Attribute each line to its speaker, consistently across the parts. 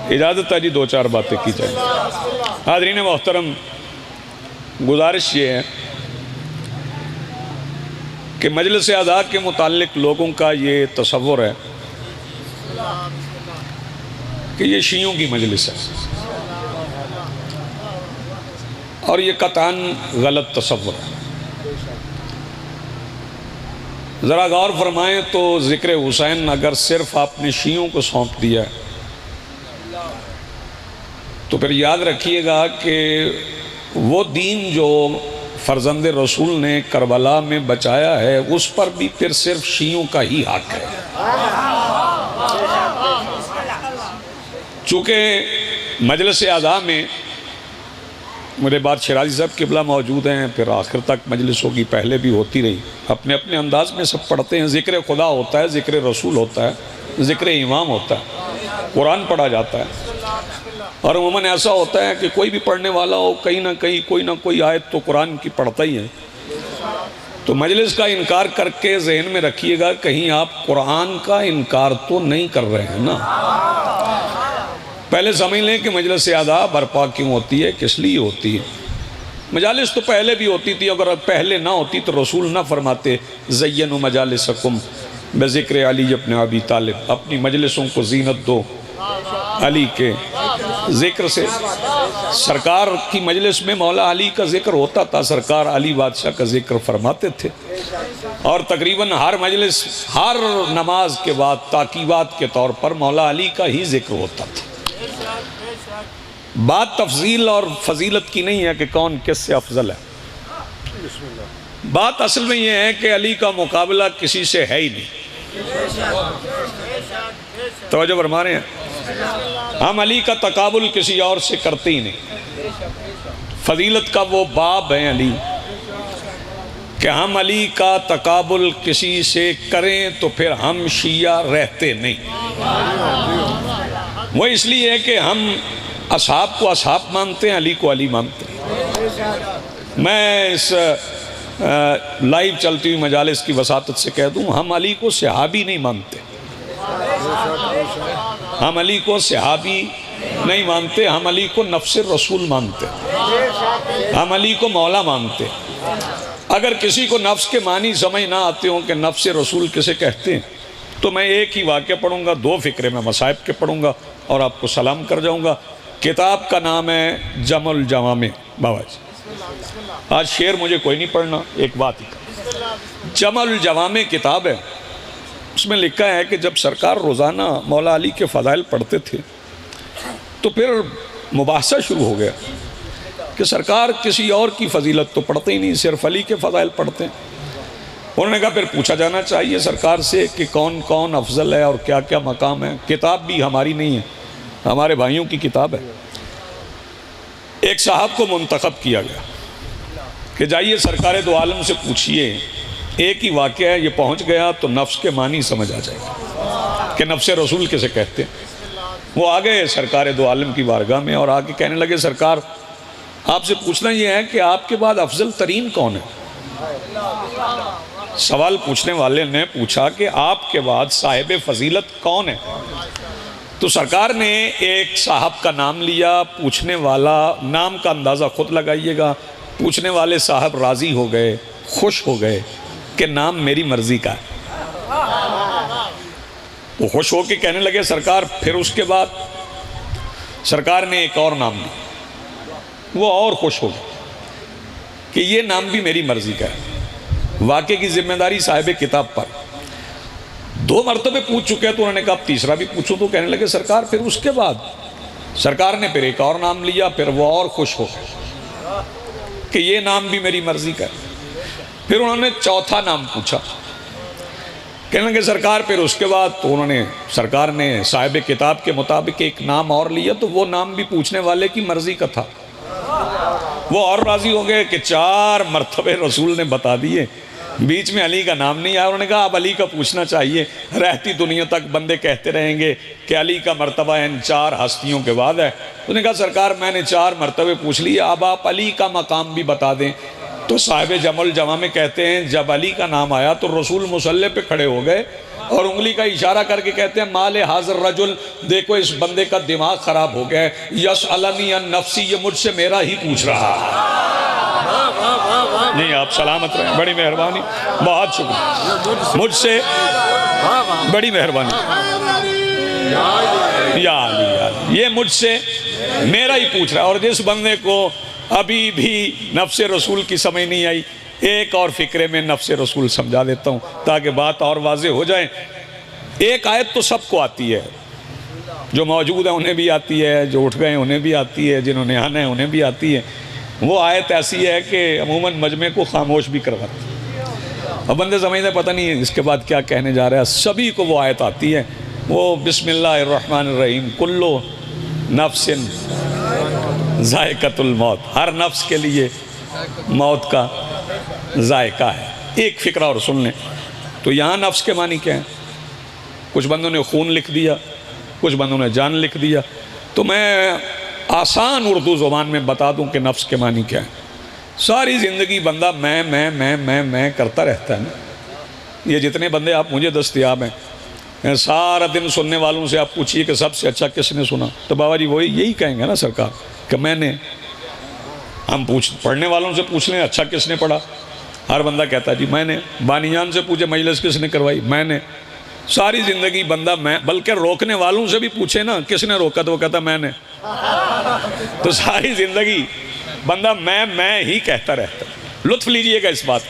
Speaker 1: اجازت ہے جی دو چار باتیں کی جائیں۔ حاضرین محترم، گزارش یہ ہے کہ مجلس اعضاء کے متعلق لوگوں کا یہ تصور ہے کہ یہ شیعوں کی مجلس ہے، اور یہ قطعاً غلط تصور ہے۔ ذرا غور فرمائیں تو ذکر حسین اگر صرف آپ نے شیعوں کو سونپ دیا ہے تو پھر یاد رکھیے گا کہ وہ دین جو فرزند رسول نے کربلا میں بچایا ہے اس پر بھی پھر صرف شیعوں کا ہی حق ہے۔ چونکہ مجلس اعضاء میں میرے بعد شیرازی صاحب قبلہ موجود ہیں، پھر آخر تک مجلس ہوگی، پہلے بھی ہوتی رہی، اپنے اپنے انداز میں سب پڑھتے ہیں۔ ذکر خدا ہوتا ہے، ذکر رسول ہوتا ہے، ذکر امام ہوتا ہے، قرآن پڑھا جاتا ہے، اور عموماً ایسا ہوتا ہے کہ کوئی بھی پڑھنے والا ہو کہیں نہ کہیں کوئی نہ کوئی آیت تو قرآن کی پڑھتا ہی ہے۔ تو مجلس کا انکار کر کے ذہن میں رکھیے گا کہیں آپ قرآن کا انکار تو نہیں کر رہے ہیں نا۔ پہلے سمجھ لیں کہ مجلس اعضاء برپا کیوں ہوتی ہے، کس لیے ہوتی ہے۔ مجالس تو پہلے بھی ہوتی تھی، اگر پہلے نہ ہوتی تو رسول نہ فرماتے زینوا مجالسکم بذکر علی ابن ابی طالب، اپنی مجلسوں کو زینت دو علی کے ذکر سے۔ سرکار کی مجلس میں مولا علی کا ذکر ہوتا تھا، سرکار علی بادشاہ کا ذکر فرماتے تھے، اور تقریباً ہر مجلس، ہر نماز کے بعد تاکیبات کے طور پر مولا علی کا ہی ذکر ہوتا تھا۔ بات تفضیل اور فضیلت کی نہیں ہے کہ کون کس سے افضل ہے، بات اصل میں یہ ہے کہ علی کا مقابلہ کسی سے ہے ہی نہیں۔ توجہ فرما رہے ہیں، ہم علی کا تقابل کسی اور سے کرتے ہی نہیں۔ فضیلت کا وہ باب ہے علی کہ ہم علی کا تقابل کسی سے کریں تو پھر ہم شیعہ رہتے نہیں۔ وہ اس لیے ہے کہ ہم اصحاب کو اصحاب مانتے ہیں، علی کو علی مانتے ہیں۔ میں اس لائیو چلتی ہوئی مجالس کی وساطت سے کہہ دوں، ہم علی کو صحابی نہیں مانتے، ہم علی کو صحابی نہیں مانتے، ہم علی کو نفس رسول مانتے، ہم علی کو مولا مانتے۔ اگر کسی کو نفس کے معنی سمجھ نہ آتے ہوں کہ نفس رسول کسے کہتے ہیں تو میں ایک ہی واقعہ پڑھوں گا، دو فقرے میں مصائب کے پڑھوں گا اور آپ کو سلام کر جاؤں گا۔ کتاب کا نام ہے جمع الجوامع، بابا جی آج شعر مجھے کوئی نہیں پڑھنا، ایک بات ہی جمع الجوامع کتاب ہے، اس میں لکھا ہے کہ جب سرکار روزانہ مولا علی کے فضائل پڑھتے تھے تو پھر مباحثہ شروع ہو گیا کہ سرکار کسی اور کی فضیلت تو پڑھتے ہی نہیں، صرف علی کے فضائل پڑھتے ہیں۔ انہوں نے کہا پھر پوچھا جانا چاہیے سرکار سے کہ کون کون افضل ہے اور کیا کیا مقام ہے۔ کتاب بھی ہماری نہیں ہے، ہمارے بھائیوں کی کتاب ہے۔ ایک صاحب کو منتخب کیا گیا کہ جائیے سرکار دو عالم سے پوچھئے، ایک ہی واقعہ ہے، یہ پہنچ گیا تو نفس کے معنی سمجھ آ جائے گا کہ نفس رسول کسے کہتے ہیں۔ وہ آگئے سرکار دو عالم کی بارگاہ میں اور آگے کہنے لگے سرکار آپ سے پوچھنا یہ ہے کہ آپ کے بعد افضل ترین کون ہے؟ سوال پوچھنے والے نے پوچھا کہ آپ کے بعد صاحب فضیلت کون ہے؟ تو سرکار نے ایک صاحب کا نام لیا، پوچھنے والا نام کا اندازہ خود لگائیے گا، پوچھنے والے صاحب راضی ہو گئے، خوش ہو گئے کہ نام میری مرضی کا ہے۔ وہ خوش ہو کے کہنے لگے سرکار پھر اس کے بعد سرکار نے ایک اور نام لیا، وہ اور خوش ہو گئے کہ یہ نام بھی میری مرضی کا ہے۔ واقعے کی ذمہ داری صاحب کتاب پر، دو مرتبہ پوچھ چکے تو انہوں نے کہا تیسرا بھی پوچھو، تو کہنے لگے سرکار پھر اس کے بعد سرکار نے پھر ایک اور نام لیا، پھر وہ اور خوش ہو گئے کہ یہ نام بھی میری مرضی کا ہے۔ پھر انہوں نے چوتھا نام پوچھا، کہنے لگے سرکار پھر اس کے بعد، تو انہوں نے سرکار نے صاحب کتاب کے مطابق ایک نام اور لیا، تو وہ نام بھی پوچھنے والے کی مرضی کا تھا۔ وہ اور راضی ہو گئے کہ 4 مرتبہ رسول نے بتا دیے، بیچ میں علی کا نام نہیں آیا۔ انہوں نے کہا اب علی کا پوچھنا چاہیے، رہتی دنیا تک بندے کہتے رہیں گے کہ علی کا مرتبہ ان 4 ہستیوں کے بعد ہے۔ انہوں نے کہا سرکار میں نے 4 مرتبہ پوچھ لیا، اب آپ علی کا مقام بھی بتا دیں۔ تو صاحب جمع الجوامع کہتے ہیں جب علی کا نام آیا تو رسول مصلی پہ کھڑے ہو گئے اور انگلی کا اشارہ کر کے کہتے ہیں مال حاضر رجل، دیکھو اس بندے کا دماغ خراب ہو گیا ہے، یسألنی عن نفسی، یہ مجھ سے میرا ہی پوچھ رہا ہے۔ نہیں آپ سلامت رہیں، بڑی مہربانی، بہت شکریہ، مجھ سے بڑی مہربانی، یا علی، یہ مجھ سے میرا ہی پوچھ رہا ہے۔ اور جس بندے کو ابھی بھی نفس رسول کی سمجھ نہیں آئی، ایک اور فکرے میں نفس رسول سمجھا دیتا ہوں تاکہ بات اور واضح ہو جائے۔ ایک آیت تو سب کو آتی ہے، جو موجود ہیں انہیں بھی آتی ہے، جو اٹھ گئے ہیں انہیں بھی آتی ہے، جنہوں نے آنا ہے انہیں بھی آتی ہے۔ وہ آیت ایسی ہے کہ عموماً مجمع کو خاموش بھی کرواتی ہے، اب بندے سمجھتے پتہ نہیں ہے اس کے بعد کیا کہنے جا رہا ہے۔ سبھی کو وہ آیت آتی ہے، وہ بسم اللہ الرحمن الرحیم، کلو نفس ذائقۃ الموت، ہر نفس کے لیے موت کا ذائقہ ہے۔ ایک فکرہ اور سن لیں تو یہاں نفس کے معنی کیا ہیں؟ کچھ بندوں نے خون لکھ دیا، کچھ بندوں نے جان لکھ دیا، تو میں آسان اردو زبان میں بتا دوں کہ نفس کے معنی کیا ہے۔ ساری زندگی بندہ میں کرتا رہتا ہے نا۔ یہ جتنے بندے آپ مجھے دستیاب ہیں، سارا دن سننے والوں سے آپ پوچھئے کہ سب سے اچھا کس نے سنا، تو بابا جی وہی یہی کہیں گے نا سرکار کہ میں نے۔ ہم پڑھنے والوں سے پوچھ لیں اچھا کس نے پڑھا، ہر بندہ کہتا ہے جی میں نے۔ بانی جان سے پوچھے مجلس کس نے کروائی، میں نے۔ ساری زندگی بندہ میں، بلکہ روکنے والوں سے بھی پوچھے نا کس نے روکا تو وہ کہتا میں نے۔ تو ساری زندگی بندہ میں ہی کہتا رہتا ہے۔ لطف لیجئے گا اس بات،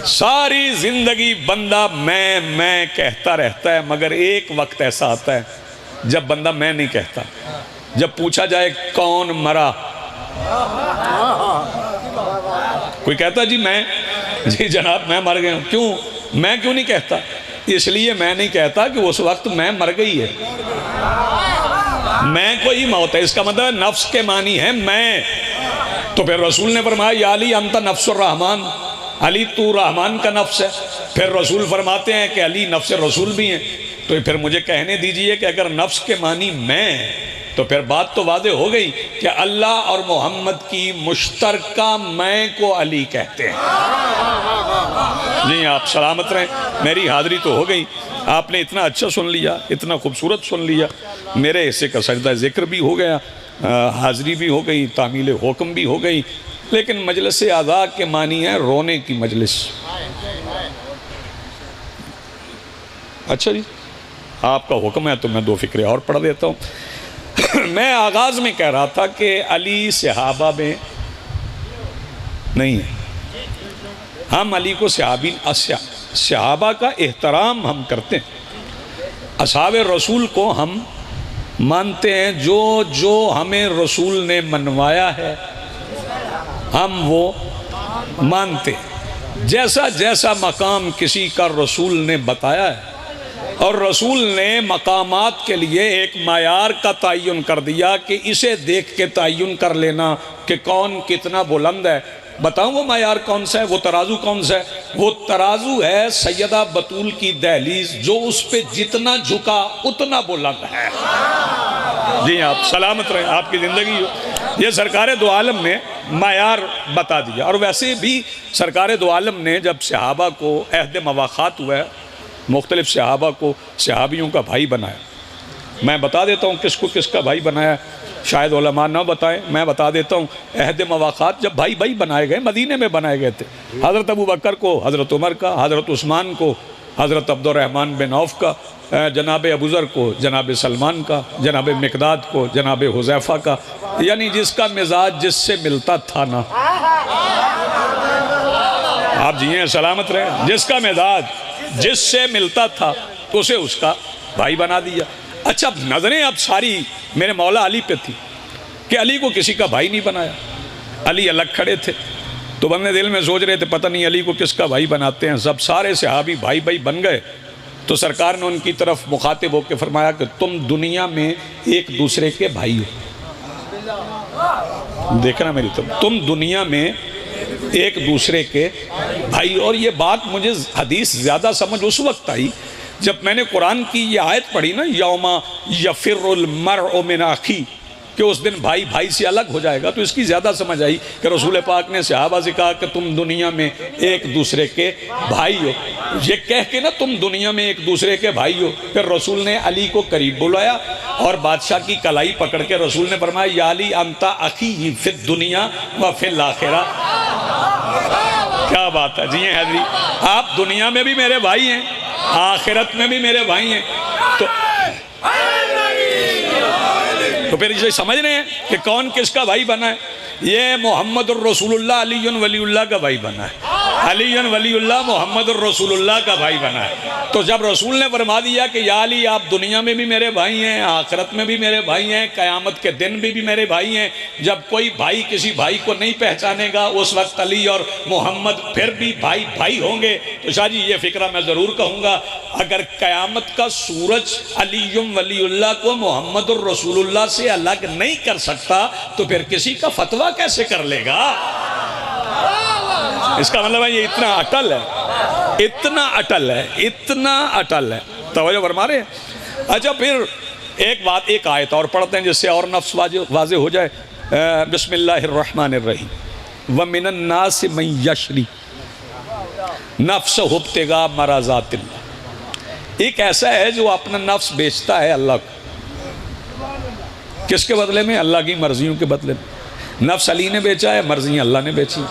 Speaker 1: ساری زندگی بندہ میں کہتا رہتا ہے، مگر ایک وقت ایسا آتا ہے جب بندہ میں نہیں کہتا۔ جب پوچھا جائے کون مرا، کوئی کہتا جی میں، جی جناب میں مر گیا ہوں۔ کیوں میں کیوں نہیں کہتا؟ اس لیے میں نہیں کہتا کہ اس وقت میں مر گئی ہے، میں کوئی موت ہے، اس کا مطلب نفس کے معنی ہے میں۔ تو پھر رسول نے فرمایا یا علی انت نفس الرحمن، علی تو رحمان کا نفس ہے۔ پھر رسول فرماتے ہیں کہ علی نفس رسول بھی ہیں۔ تو پھر مجھے کہنے دیجئے کہ اگر نفس کے معنی میں، تو پھر بات تو واضح ہو گئی کہ اللہ اور محمد کی مشترکہ میں کو علی کہتے ہیں۔ جی آپ سلامت رہیں، میری حاضری تو ہو گئی، آپ نے اتنا اچھا سن لیا، اتنا خوبصورت سن لیا، میرے حصے کا سجدہ ذکر بھی ہو گیا، حاضری بھی ہو گئی، تعمیل حکم بھی ہو گئی۔ لیکن مجلس اعزاء کے معنی ہے رونے کی مجلس۔ اچھا جی آپ کا حکم ہے تو میں دو فکرے اور پڑھ دیتا ہوں۔ میں آغاز میں کہہ رہا تھا کہ علی صحابہ میں نہیں ہے، ہم علی کو صحابہ کا احترام ہم کرتے ہیں، اصحاب رسول کو ہم مانتے ہیں، جو ہمیں رسول نے منوایا ہے ہم وہ مانتے ہیں۔ جیسا جیسا مقام کسی کا رسول نے بتایا ہے، اور رسول نے مقامات کے لیے ایک معیار کا تعین کر دیا کہ اسے دیکھ کے تعین کر لینا کہ کون کتنا بلند ہے۔ بتاؤں وہ معیار کون سا ہے، وہ ترازو کون سا ہے؟ وہ ترازو ہے سیدہ بطول کی دہلیز، جو اس پہ جتنا جھکا اتنا بلند ہے۔ جی آپ سلامت رہیں، آپ کی زندگی ہو۔ یہ سرکار دو عالم نے معیار بتا دیا۔ اور ویسے بھی سرکار دو عالم نے جب صحابہ کو عہد مواخات ہوا ہے، مختلف صحابہ کو صحابیوں کا بھائی بنایا۔ میں بتا دیتا ہوں کس کو کس کا بھائی بنایا، شاید علماء نہ بتائیں، میں بتا دیتا ہوں۔ عہد مواخات جب بھائی بنائے گئے، مدینے میں بنائے گئے تھے۔ حضرت ابو بکر کو حضرت عمر کا، حضرت عثمان کو حضرت عبد الرحمن بن عوف کا، جناب ابو ذر کو جناب سلمان کا، جناب مقداد کو جناب حذیفہ کا، یعنی جس کا مزاج جس سے ملتا تھا نا، آپ جی ہیں سلامت رہیں، جس کا مزاج جس سے ملتا تھا تو اسے اس کا بھائی بنا دیا۔ اچھا نظریں اب ساری میرے مولا علی پہ تھی کہ علی کو کسی کا بھائی نہیں بنایا، علی الگ کھڑے تھے۔ تو بندے دل میں سوچ رہے تھے پتہ نہیں علی کو کس کا بھائی بناتے ہیں۔ سب سارے صحابی بھائی بن گئے تو سرکار نے ان کی طرف مخاطب ہو کے فرمایا کہ تم دنیا میں ایک دوسرے کے بھائی ہو۔ دیکھنا میری طرف، تم دنیا میں ایک دوسرے کے بھائی۔ اور یہ بات مجھے حدیث زیادہ سمجھ اس وقت آئی جب میں نے قرآن کی یہ آیت پڑھی نا، یوم یفر المرء من اخی، کہ اس دن بھائی بھائی سے الگ ہو جائے گا، تو اس کی زیادہ سمجھ آئی کہ رسول پاک نے صحابہ سے کہا کہ تم دنیا میں ایک دوسرے کے بھائی ہو، یہ کہہ کے نا تم دنیا میں ایک دوسرے کے بھائی ہو۔ پھر رسول نے علی کو قریب بلایا اور بادشاہ کی کلائی پکڑ کے رسول نے فرمایا یا علی انتا اخی فی الدنیا و فی الاخرہ۔ کیا بات ہے جی حضری، آپ دنیا میں بھی میرے بھائی ہیں، آخرت میں بھی میرے بھائی ہیں۔ تو پھر اسے سمجھ رہے ہیں کہ کون کس کا بھائی بنا ہے؟ یہ محمد الرسول اللہ علی ولی اللہ کا بھائی بنا ہے، علی ولی اللہ محمد الرسول اللہ کا بھائی بنا ہے۔ تو جب رسول نے فرما دیا کہ یا علی آپ دنیا میں بھی میرے بھائی ہیں، آخرت میں بھی میرے بھائی ہیں، قیامت کے دن بھی میرے بھائی ہیں، جب کوئی بھائی کسی بھائی کو نہیں پہچانے گا اس وقت علی اور محمد پھر بھی بھائی بھائی ہوں گے۔ تو شاہ جی یہ فکرہ میں ضرور کہوں گا، اگر قیامت کا سورج علی ولی اللہ کو محمد الرسول اللہ سے الگ نہیں کر سکتا تو پھر کسی کا فتویٰ کیسے کر لے گا؟ اس کا مطلب ہے یہ اتنا اٹل ہے، اتنا اٹل ہے، اتنا اٹل ہے۔ توجہ فرما رہے ہیں؟ اچھا پھر ایک بات، ایک آیت اور پڑھتے ہیں جس سے اور نفس واضح ہو جائے۔ بسم اللہ الرحمن الرحیم وَمِنَ النَّاسِ مَن يَشْرِي نَفْسَهُ ابْتِغَاءَ مَرْضَاتِ اللَّهِ، ایک ایسا ہے جو اپنا نفس بیچتا ہے اللہ کو، کس کے بدلے میں؟ اللہ کی مرضیوں کے بدلے میں۔ نفس علی نے بیچا ہے، مرضیاں اللہ نے بیچی،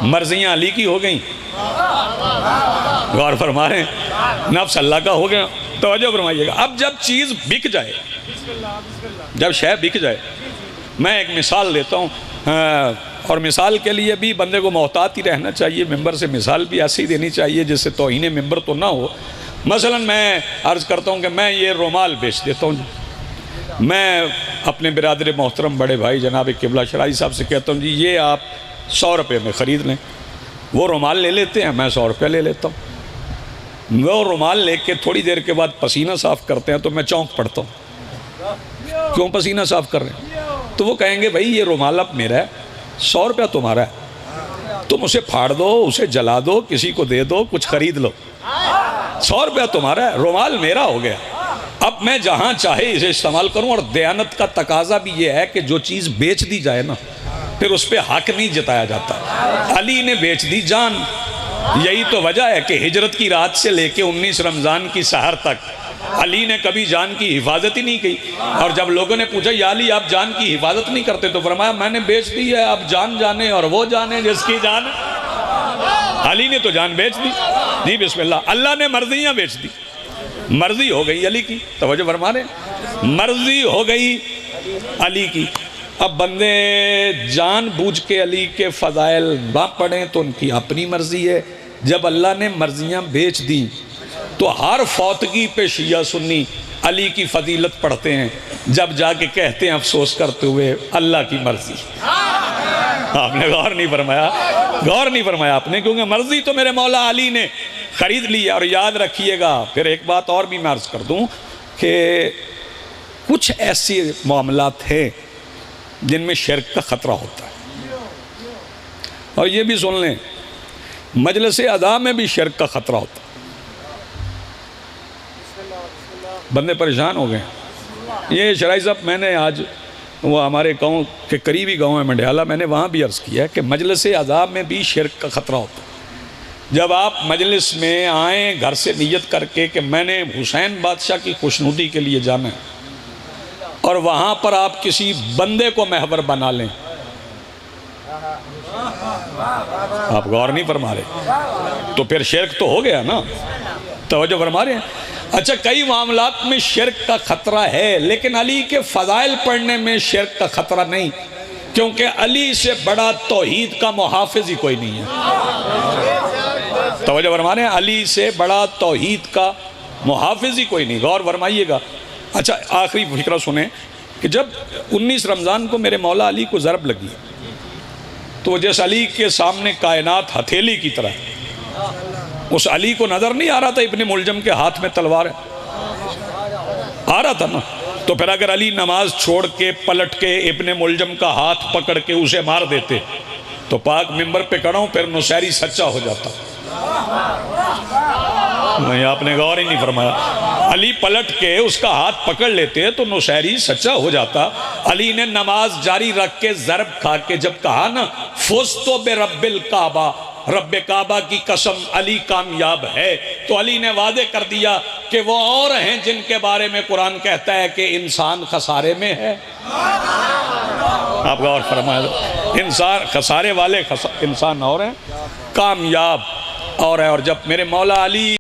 Speaker 1: مرضیاں علی کی ہو گئیں، غور فرما رہے ہیں، نفس اللہ کا ہو گیا۔ توجہ فرمائیے گا، اب جب چیز بک جائے، جب شے بک جائے، میں ایک مثال دیتا ہوں، اور مثال کے لیے بھی بندے کو محتاط ہی رہنا چاہیے، ممبر سے مثال بھی ایسی دینی چاہیے جس سے توہین ممبر تو نہ ہو۔ مثلا میں عرض کرتا ہوں کہ میں یہ رومال بیچ دیتا ہوں، میں اپنے برادر محترم بڑے بھائی جناب قبلہ شرائی صاحب سے کہتا ہوں جی یہ آپ 100 روپے میں خرید لیں، وہ رومال لے لیتے ہیں، میں 100 روپے لے لیتا ہوں، وہ رومال لے کے تھوڑی دیر کے بعد پسینہ صاف کرتے ہیں تو میں چونک پڑتا ہوں، کیوں پسینہ صاف کر رہے ہیں؟ تو وہ کہیں گے بھائی یہ رومال اب میرا ہے، 100 روپیہ تمہارا ہے، تم اسے پھاڑ دو، اسے جلا دو، کسی کو دے دو، کچھ خرید لو، 100 روپیہ تمہارا ہے، رومال میرا ہو گیا، اب میں جہاں چاہے اسے استعمال کروں۔ اور دیانت کا تقاضا بھی یہ ہے کہ جو چیز بیچ دی جائے نا پھر اس پہ حق نہیں جتایا جاتا۔ علی نے بیچ دی جان، یہی تو وجہ ہے کہ ہجرت کی رات سے لے کے 19 رمضان کی سحر تک علی نے کبھی جان کی حفاظت ہی نہیں کی۔ اور جب لوگوں نے پوچھا یا علی آپ جان کی حفاظت نہیں کرتے تو فرمایا میں نے بیچ دی ہے، اب جان جانے اور وہ جانے جس کی جان۔ علی نے تو جان بیچ دی، جی بسم اللہ، اللہ نے مرضیاں بیچ دی، مرضی ہو گئی علی کی۔ توجہ فرما رہے ہیں، مرضی ہو گئی علی کی۔ اب بندے جان بوجھ کے علی کے فضائل نہ پڑھیں تو ان کی اپنی مرضی ہے، جب اللہ نے مرضیاں بیچ دیں تو ہر فوتگی پہ شیعہ سنی علی کی فضیلت پڑھتے ہیں، جب جا کے کہتے ہیں افسوس کرتے ہوئے اللہ کی مرضی۔ آپ نے غور نہیں فرمایا، غور نہیں فرمایا آپ نے، کیونکہ مرضی تو میرے مولا علی نے خرید لی ہے۔ اور یاد رکھیے گا، پھر ایک بات اور بھی میں عرض کر دوں کہ کچھ ایسے معاملات ہیں جن میں شرک کا خطرہ ہوتا ہے، اور یہ بھی سن لیں مجلس ادا میں بھی شرک کا خطرہ ہوتا ہے۔ بندے پریشان ہو گئے، یہ شرائی صاحب میں نے آج وہ ہمارے گاؤں کے قریبی گاؤں ہے منڈیالہ، میں نے وہاں بھی عرض کیا ہے کہ مجلس ادا میں بھی شرک کا خطرہ ہوتا ہے۔ جب آپ مجلس میں آئیں گھر سے نیت کر کے کہ میں نے حسین بادشاہ کی خوشنودی کے لیے جانا ہے، اور وہاں پر آپ کسی بندے کو محور بنا لیں، آپ غور نہیں فرما رہے، تو پھر شرک تو ہو گیا نا۔ توجہ فرما رہے ہیں؟ اچھا کئی معاملات میں شرک کا خطرہ ہے، لیکن علی کے فضائل پڑھنے میں شرک کا خطرہ نہیں، کیونکہ علی سے بڑا توحید کا محافظ ہی کوئی نہیں ہے۔ توجہ فرمانے ہیں، علی سے بڑا توحید کا محافظ ہی کوئی نہیں، غور فرمائیے گا۔ اچھا آخری فکرہ سنیں کہ جب 19 رمضان کو میرے مولا علی کو ضرب لگی تو جس علی کے سامنے کائنات ہتھیلی کی طرح، اس علی کو نظر نہیں آ رہا تھا ابن ملجم کے ہاتھ میں تلوار ہے، آ رہا تھا نا، تو پھر اگر علی نماز چھوڑ کے پلٹ کے ابن ملجم کا ہاتھ پکڑ کے اسے مار دیتے تو پاک ممبر پہ کھڑا ہوں پھر نصیری سچا ہو جاتا۔ نہیں، آپ نے غور ہی نہیں فرمایا۔ علی پلٹ کے اس کا ہاتھ پکڑ لیتے تو نوشہری سچا ہو جاتا۔ علی نے نماز جاری رکھ کے ضرب کھا کے جب کہا نا فزتو برب الکعبہ، رب کعبہ کی قسم علی کامیاب ہے، تو علی نے واضح کر دیا کہ وہ اور ہیں جن کے بارے میں قرآن کہتا ہے کہ انسان خسارے میں ہے۔ آپ غور فرمائے، انسان خسارے والے انسان اور ہیں، کامیاب اور ہے۔ اور جب میرے مولا علی